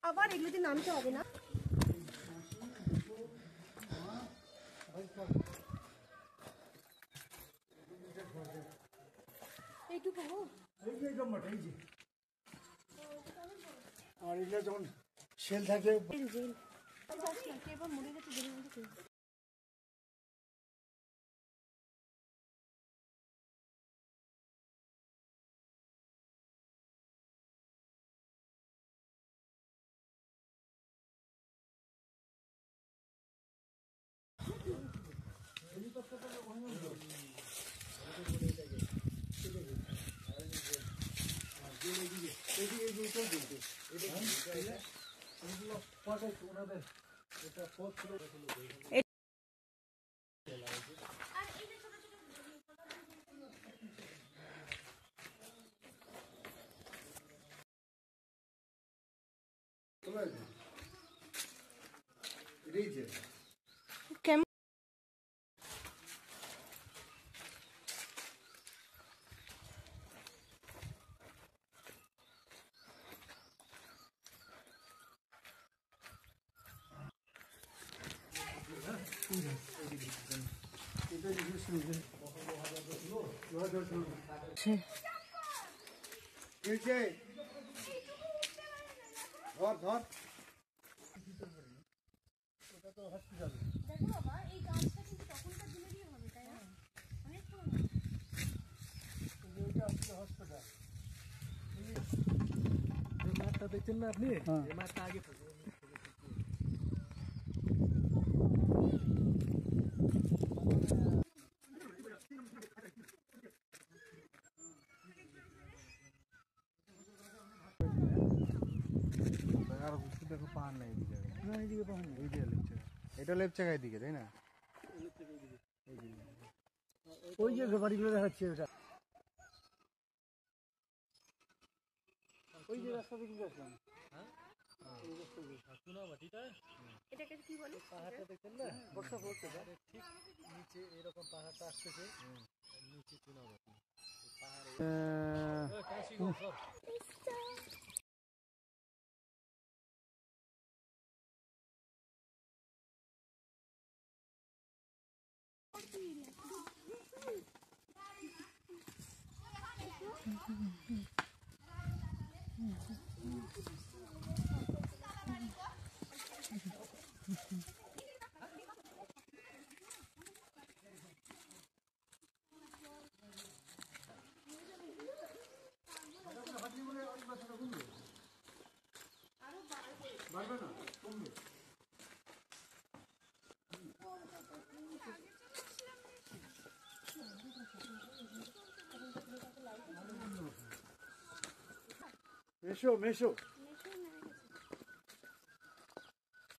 আবার এগুলোতে নামতে হবে না। এইটুকু আর এগুলো যখন সেল থাকে এবার মরে গেছে। কেমন ধর ধর দেখো বাবা, এই গাছটা কিন্তু তখনকার দিনেরই হবে, তাই না? অনেক পুরনো। হসপিটাল মাঠটা দেখছেন না আপনি? এই মাঠটা আগে আর দেখো পাহাড় নাই এদিকে। না এদিকে পাহাড় নেই, এই যে লেপচা, এটা লেপচা এদিকে তাই না? ওই যে বাড়িগুলো দেখাচ্ছে ওটা, ওই যে রাস্তা দিকে আসলাম। এটাকে কি বলে? পাহাড়টা দেখছেন না? বর্ষা পড়ছে ঠিক নিচে এরকম পাহাড়টা আসতেছে, নিচে চুনাবাটি মেশো মেশো।